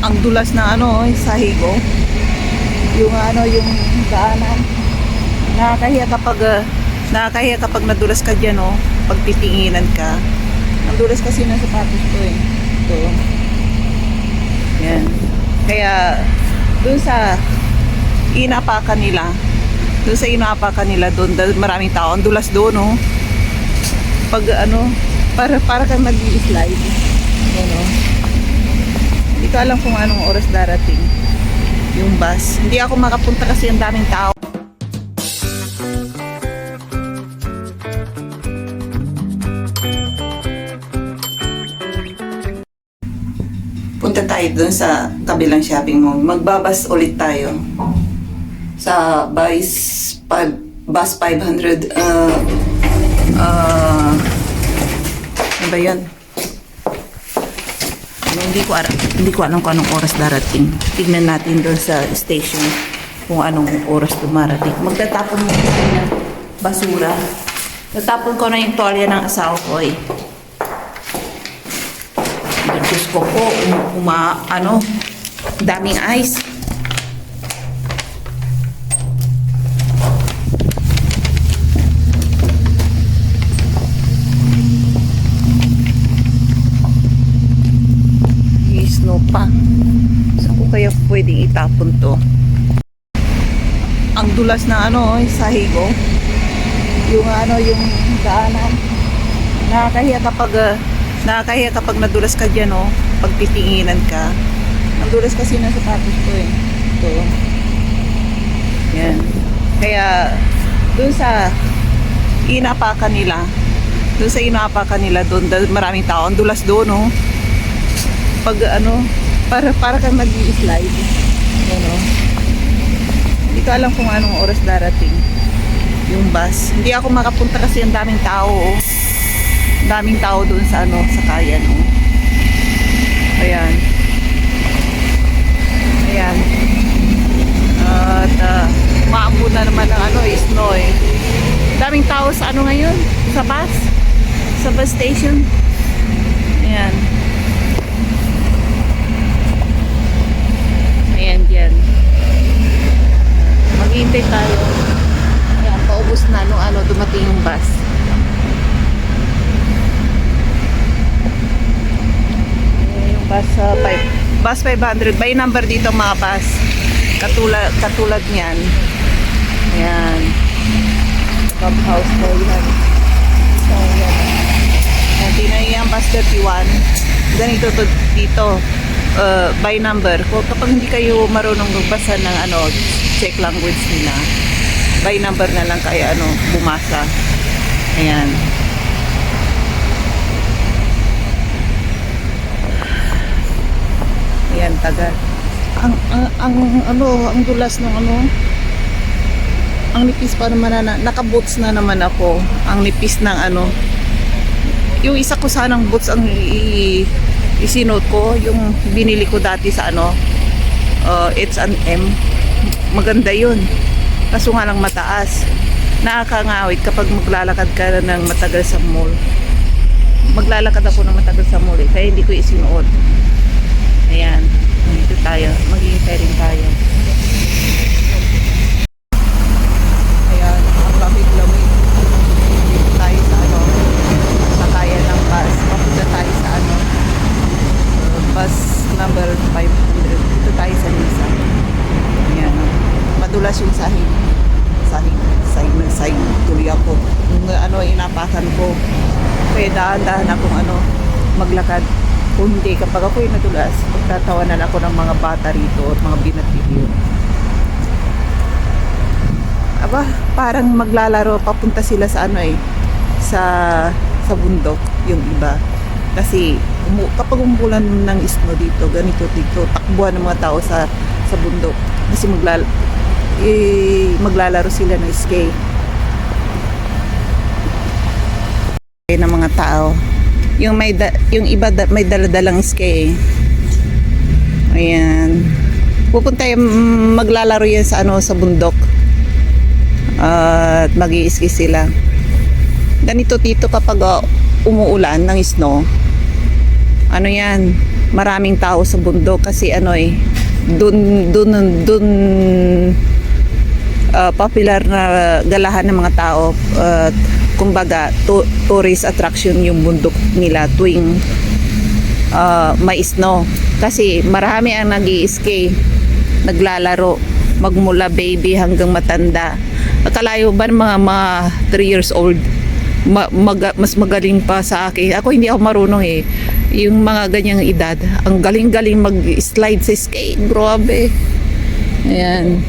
Ang dulas na sahigo. Yung daanan. Nakakahiya kapag nadulas ka diyan, pag titinginan ka. Ang dulas kasi ng sapatos ko Ito. Yan. Kaya doon sa inapakan nila, doon maraming tao. Ang dulas doon, Pag para kang nag-i-slide. Hindi ko alam kung anong oras darating yung bus. Hindi ako makapunta kasi ang daming tao. Punta tayo doon sa kabilang shopping mall. Magbabas ulit tayo sa bus 500. Ano ba yan? Hindi ko alam kung anong oras darating. Tignan natin doon sa station kung anong oras dumarating. Magtatapon mo ko ng basura. Tatapon ko na yung tolya ng asawa ko Diyos ko po, daming ice. Snow pa. Saan ko kaya pwedeng itapon to? Ang dulas na sahigo. Yung daanan. Nakakahiya kapag nadulas ka diyan, pag titinginan ka. Ang dulas kasi ng sapatos ko Ito. Yan. Kaya doon sa inapakan nila, doon maraming tao. Ang dulas doon, pag para kang nag-i-slide. Hindi ko alam kung anong oras darating yung bus. Hindi ako makapunta kasi ang daming tao. Daming tao doon sa sakayan. Ayan. At maambon na naman ang snow Daming tao sa ngayon, sa bus station. Ayan. Diyan. Maghihintay tayo. Ayan, paubos na nung dumating yung bus. Ayan, yung bus 500. By number dito mga bus. Katulad niyan. Ayan. Clubhouse po yan. So, yan. Tingnan yung bus 31. Ganito to dito. By number. Kapag hindi kayo marunong magbasa ng check language nila, by number na lang kaya bumasa. Ayan. Ayan, tagal. Ang dulas ng ang nipis pa naman naka-boots na naman ako. Ang nipis ng yung isa ko sanang boots ang isinuot ko, yung binili ko dati sa H&M. Maganda yun. Kaso nga lang mataas. Nakakangawit kapag maglalakad ka ng matagal sa mall. Maglalakad ako ng matagal sa mall kaya hindi ko isinuot. Ayan. Dito tayo. Maghihintay rin tayo. Ayan. Ang lamig-lamig. Dito tayo sa sakayan ng bus. Papunta tayo sa bus number 500. Dito tayo sa Nisa. Ayan. Madulas yung sahig. Sahig. Tuloy ako. Yung inapakan ko. Kaya dahan-dahan akong maglakad. Kung hindi, kapag ako'y nadulas, magtatawanan ako ng mga bata rito at mga binatilyo. Aba, parang maglalaro. Papunta sila sa sa bundok, yung iba. Kasi kapag umulan ng snow dito, ganito dito, takbuhan ng mga tao sa bundok. Kasi maglalaro sila ng skate. Ng mga tao. Yung iba may dala-dalang skate. Ayan. Pupunta maglalaro yan sa sa bundok. At mag-i-ski sila. Ganito dito kapag umuulan ng snow. Yan, maraming tao sa bundok kasi ano eh, dun popular na galahan ng mga tao. Kumbaga tourist attraction yung bundok nila tuwing may snow kasi marami ang nag-i-ski, naglalaro magmula baby hanggang matanda. Akalayo ba ng mga 3 years old mas magaling pa sa akin. Ako hindi ako marunong eh. Yung mga ganyang edad, ang galing-galing mag-slide sa skate. Grabe. Ayan.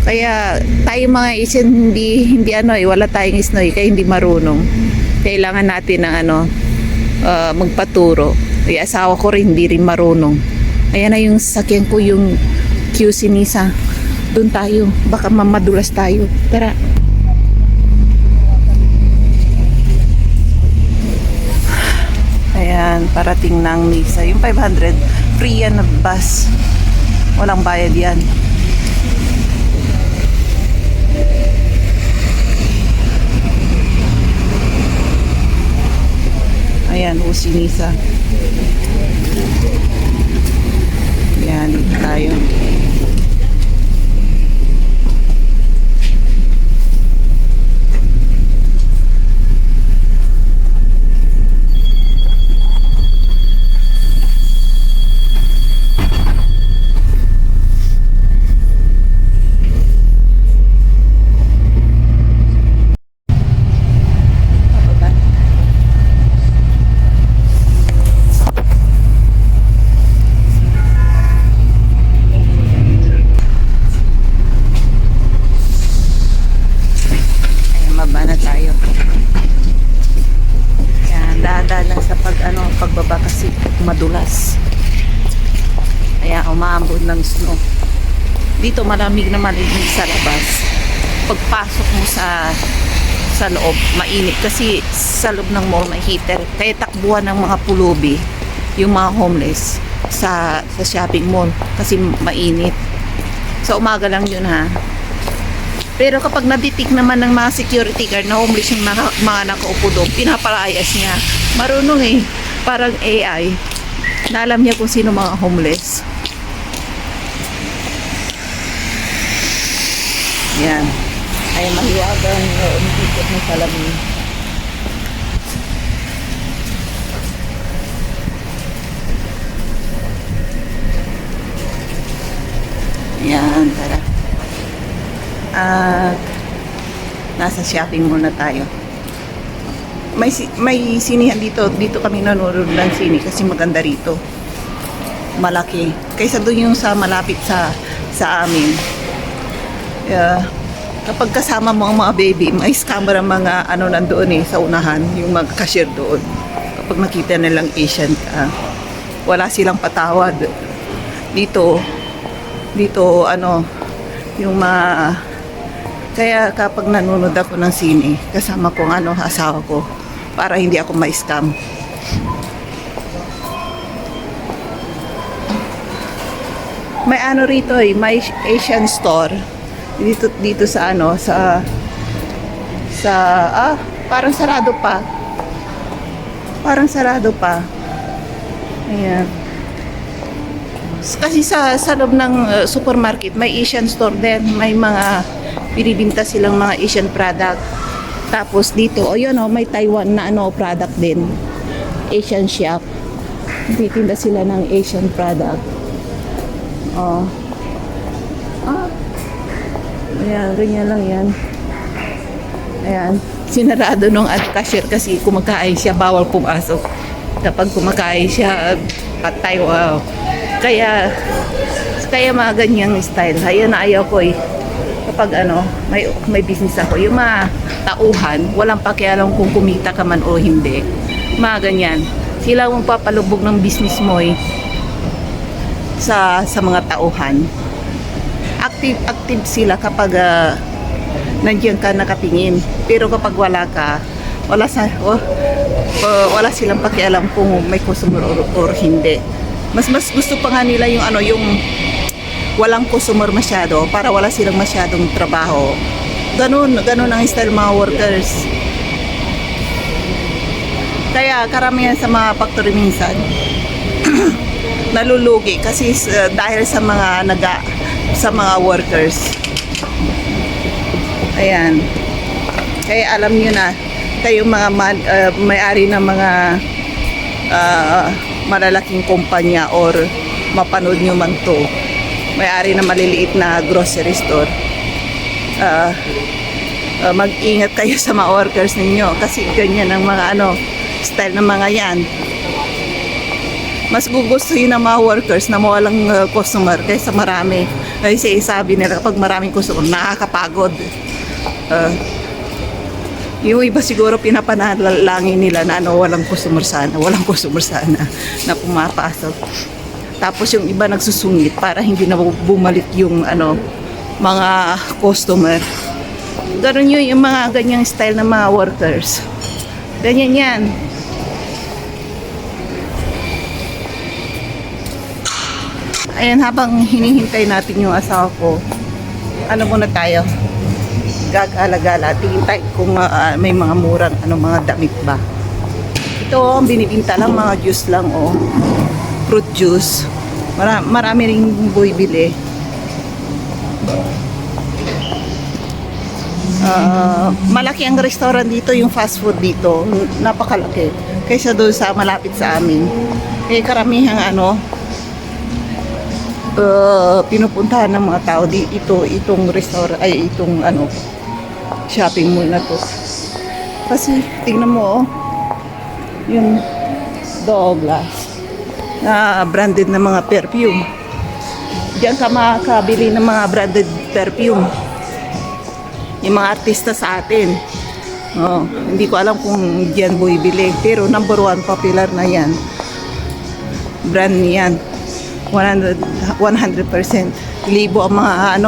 Kaya tayo mga Asian hindi ano eh, wala tayong snow eh, kaya hindi marunong. Kailangan natin ng magpaturo. Yung asawa ko rin hindi rin marunong. Ayan na yung sakyan ko, yung QC Nisa. Doon tayo, baka mamadulas tayo. Tara. Ayan, parating ng Nisa. Yung 500, free yan na bus. Walang bayad yan. Ayan, Usi Nisa. Ayan, dito tayo. Pagbaba kasi madulas, kaya umaambon ng snow dito. Malamig na malamig sa labas. Pagpasok mo sa loob mainit kasi sa loob ng mall may heater, kaya takbuhan ng mga pulubi yung mga homeless sa shopping mall kasi mainit. Sa umaga lang yun ha. Pero kapag naditik naman ng mga security guard na homeless yung mga nakaupo doon, pinapalayas niya. Marunong eh. Parang AI. Naalam niya kung sino mga homeless. Yan. Ay mahiwagang umikot ng salamin. Yan, tara. Nasa shopping mall na tayo. May sinihan dito kami nanonood ng sine kasi maganda rito, malaki kaysa doon yung sa malapit sa amin. Kapag kasama mo ang mga baby, may scammer ang mga nandoon eh sa unahan, yung mga cashier doon. Kapag nakita nilang Asian ka, wala silang patawad. Dito yung kaya kapag nanonood ako ng sine, kasama ko asawa ko para hindi ako ma-scam. May rito eh, may Asian store dito sa parang sarado pa. Ayan. Kasi sa loob ng supermarket may Asian store din, may mga binibinta silang mga Asian product. Tapos dito, may Taiwan na product din. Asian shop. Titinda sila ng Asian product. Ayan, ganyan lang yan. Ayan, sinarado nung cashier kasi kumakain siya, bawal pumasok. Kapag kumakain siya, patay, wow. Kaya mga ganyang style. Ayan na ayaw ko eh. Kapag may business ako, yung mga tauhan, walang pakialam kung kumita ka man o hindi. Mga ganyan. Sila ang papalubog ng business mo eh, sa mga tauhan. Active sila kapag nandiyan ka nakatingin. Pero kapag wala ka, wala silang pakialam kung may customer or hindi. Mas gusto pa nga nila yung walang customer masyado para wala silang masyadong trabaho. Ganun ang style mga workers. Kaya karamihan sa mga factory minsan nalulugi kasi dahil sa mga sa mga workers. Ayan. Kaya alam niyo na, kayong mga may-ari ng mga malalaking kumpanya or mapanood nyo man to, may-ari na maliliit na grocery store, mag-ingat kayo sa mga workers ninyo kasi ganyan ang mga style ng mga yan. Mas gugustuhin ng mga workers na mawalang customer kaysa marami. Kasi sabi nila kapag maraming customer, nakakapagod. Yung iba siguro pinapanalangin nila na walang customer sana na pumapasok. Tapos yung iba nagsusungit para hindi na bumalik yung mga customer. Ganun yung mga ganyang style ng mga workers. Ganyan yan. Ayan, habang hinihintay natin yung asawa ko, muna tayo? Gagala-gala. Tingin tayo kung may mga murang mga damit ba. Ito, ang binibinta lang, mga juice lang, fruit juice. Marami rin bumibili. Malaki ang restaurant dito, yung fast food dito. Napakalaki. Kaysa doon sa malapit sa amin. Kaya karamihang pinupuntahan ng mga tao itong restaurant, itong shopping mall na to. Kasi tingnan mo yung Douglas na branded na mga perfume. Diyan ka makakabili ng mga branded perfume. Yung mga artista sa atin. Hindi ko alam kung diyan bumibili, pero number 1 popular na yan. Brand niyan. 100%. Libo ang mga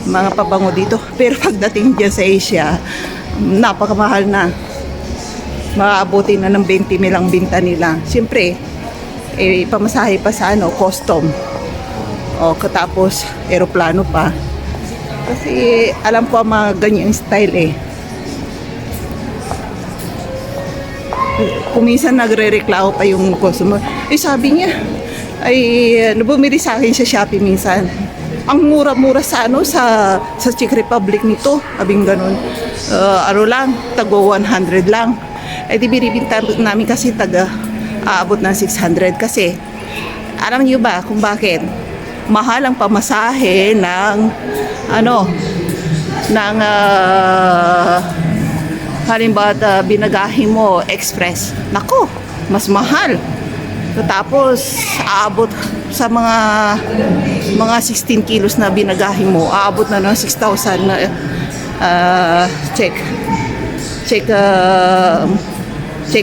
mga pabango dito. Pero pagdating dyan sa Asia, napakamahal na. Maabutin na ng 20 mil ang binta nila. Siyempre, pamasahe pa sa custom. Katapos, aeroplano pa. Kasi alam ko ang mga ganyang style Kung minsan nagre-reklamo pa yung customer. Sabi niya, bumili sa akin sa Shopee minsan. Ang mura-mura sa sa Czech Republic nito, abing ganun. Lang, tago 100 lang. Di binibinta namin kasi aabot ng 600 kasi alam niyo ba kung bakit? Mahal ang pamasahe ng halimbawa binagahe mo express. Nako, mas mahal. Tapos aabot sa mga 16 kilos na binagahe mo, aabot na ng 6,000 na check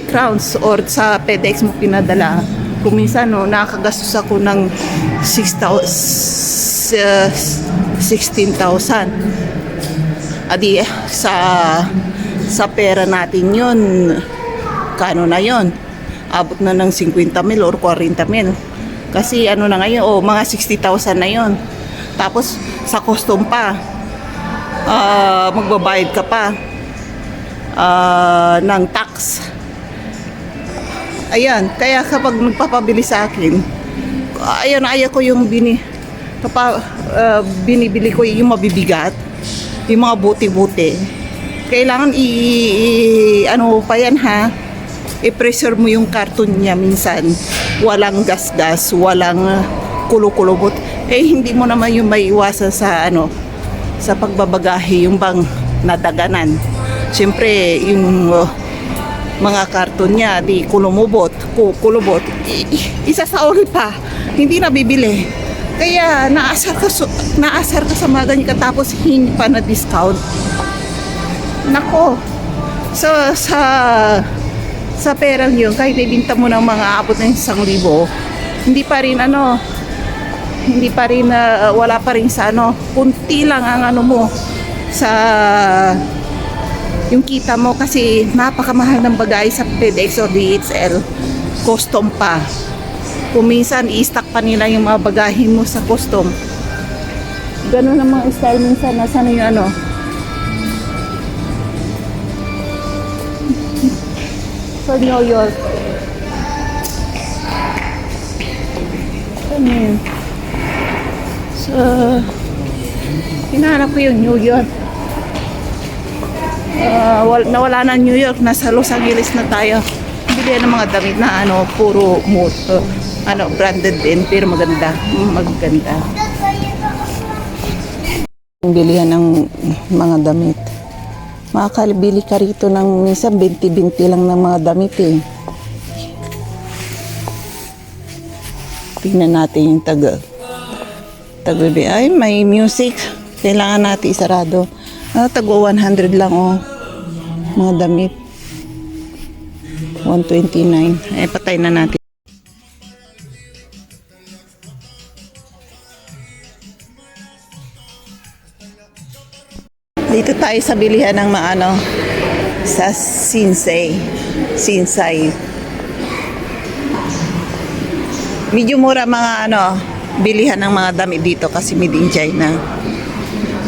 crowns or sa FedEx mo pinadala. Kung minsan nakagastos ako ng 16,000. Adi sa pera natin yun, kano na yun? Abot na ng 50 mil or 40 mil. Kasi na ngayon, mga 60,000 na yun. Tapos sa custom pa, magbabayad ka pa ng tax. Ayan, kaya kapag nagpapabili sa akin, ayaw ko yung binibili ko yung mabibigat, yung mga buti-buti. Kailangan pa yan i-preserve mo yung karton niya minsan. Walang gas-gas, walang kulo-kulubot. Hindi mo naman yung maiwasan sa sa pagbabagahe, yung bang nadaganan. Siyempre, yung mga karton niya, kulubot, isasauli pa, hindi na bibili. Kaya naasar ka sa mga ganyan katapos hindi pa na discount. Nako, so sa perang yun, kahit ibinta mo ng mga abot ng 1,000, hindi pa rin wala pa rin sa kunti lang ang mo sa yung kita mo kasi napakamahal ng bagay sa FedEx o DHL, custom pa. Kung minsan i-stock pa nila yung mga bagahin mo sa custom. Ganun ang mga style minsan, nasaan yung Sa New York. Ano yun? So, hinahanap ko yung New York. Nawala na New York, nasa Los Angeles na tayo. Bili ng mga damit na puro branded din, pero maganda. Maganda. Bilihan ng mga damit. Makakabili ka rito ng minsan 20-20 lang ng mga damit eh. Tingnan natin yung tag-bebe. Ay, may music. Kailangan natin isarado. Tagwa 100 lang mga damit. 129. Ay, patay na natin. Dito tayo sa bilihan ng sa Sinsay. Medyo mura mga bilihan ng mga damit dito kasi made in China.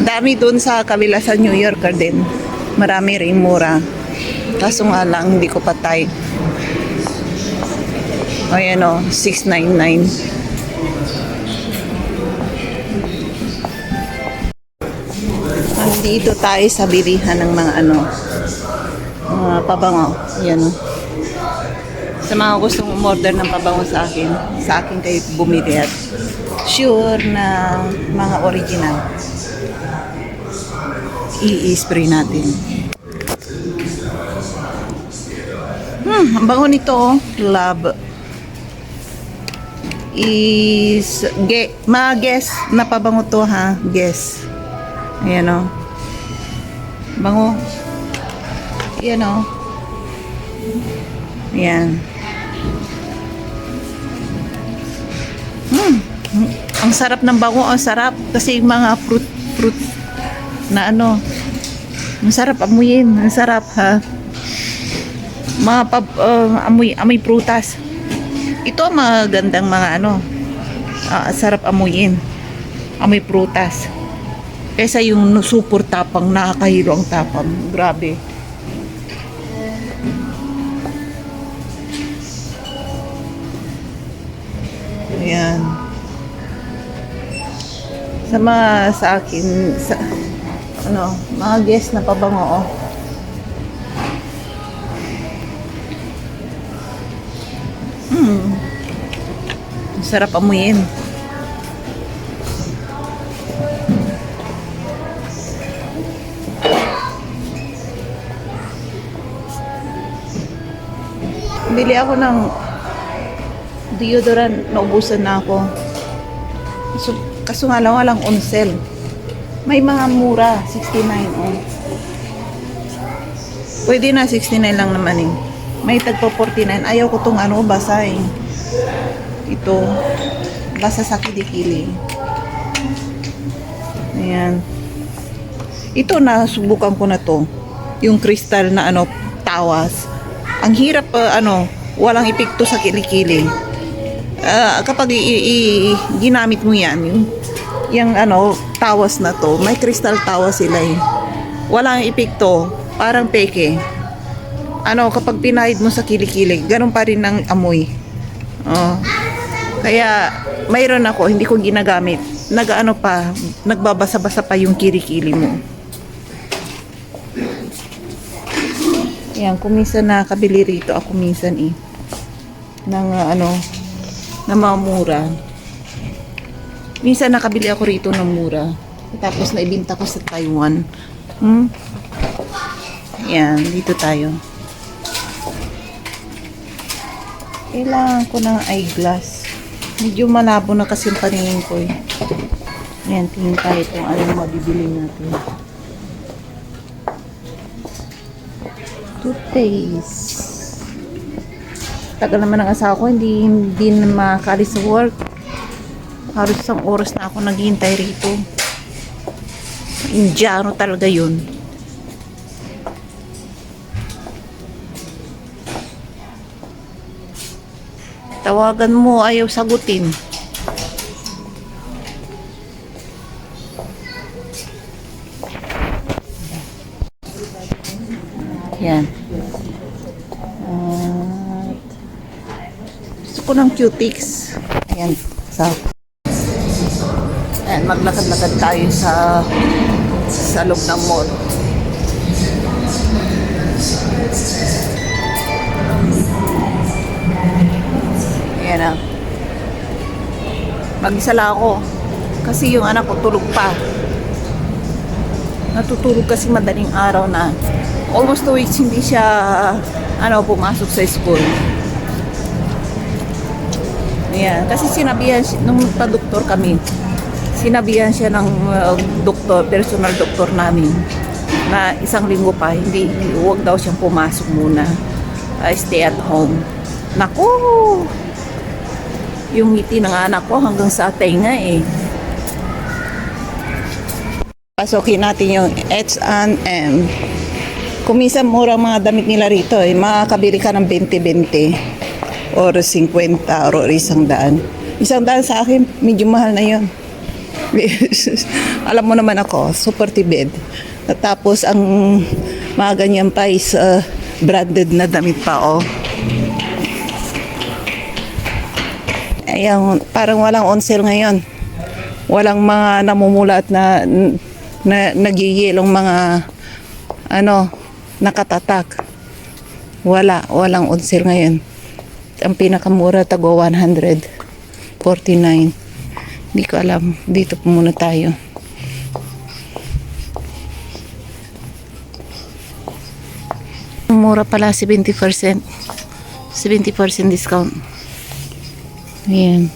Dami doon sa kabila sa New Yorker din. Marami rin mura. Kaso nga lang hindi ko patay. Ayan $699. Dito tayo sa bilihan ng mga mga pabango. Ayan Sa mga gustong umorder ng pabango sa akin kayo bumili at sure na mga original. I-spray natin. Ang bango nito, love. Guess na pabango to ha, guess. Ayan bango. Ayan Ayan. Ang sarap ng bango, ang sarap kasi mga fruit na ang sarap amuyin, ang sarap ha. Mga amoy prutas. Ito magandang mga sarap amuyin. Amoy prutas. Kaysa yung super tapang, nakakahilo ang tapang. Grabe. Ayan. Sa akin, mga guest na pabango sarap amuyin. Bili ako ng deodorant, naubusan na ako. Kaso nga lang walang on sale. May mga mura, 69 Pwede na 69 lang naman eh. May tagpa 49. Ayaw ko tong basa eh. Ito, basa sa kilikili. Ayan. Ito nasubukan ko na to. Yung crystal na tawas. Ang hirap walang epekto sa kilikili. Kapag ginamit mo yan, yung tawas na to, may crystal tawas sila eh. Walang epekto, parang peke. Kapag pinahid mo sa kilikili, ganun pa rin ang amoy. Kaya mayroon ako, hindi ko ginagamit. Nagbabasa-basa pa yung kilikili mo. Yan, kung minsan nakabili rito ako minsan ng na mga mura. Minsan nakabili ako rito ng mura. Tapos naibenta ko sa Taiwan. Yan, dito tayo. Kailangan ko ng eyeglass. Medyo malabo na kasi yung paningin ko eh. Yan, tingin tayo kung ano mabibili natin. Toothpaste. Tagal naman ng asawa ko, hindi na makakalis sa work. Halos isang oras na ako naghihintay rito. Indiano talaga yun. Tawagan mo, ayaw sagutin. Yan. ako ng cutics. Ayan. So, ayan, maglakad-lakad tayo sa loob ng mall. Ayan na. Mag-isa lang ako. Kasi yung anak ko tulog pa. Natutulog kasi madaling araw na. Almost 2 weeks hindi siya pumasok sa school. Ayan. Kasi sinabihan nung nagpa-doktor kami, sinabihan siya ng doktor, personal doktor namin, na 1 linggo pa, huwag daw siyang pumasok muna. Stay at home. Naku! Yung ngiti ng anak ko hanggang sa tenga eh. Pasokin natin yung H&M. Kung minsan mura mga damit nila rito eh, makakabili ka ng 20-20 or 50 or 100. 100 sa akin, medyo mahal na yun. Alam mo naman ako, super tibid. Tapos ang mga ganyan pa is branded na damit pa, oh. Ayan, parang walang on sale ngayon. Walang mga namumulat na nagigilong mga nakatatak. Walang on sale ngayon. Ang pinakamura tagwa 149. Hindi ko alam. Dito po muna tayo. Mura pala 70%. 70% discount. Ayan.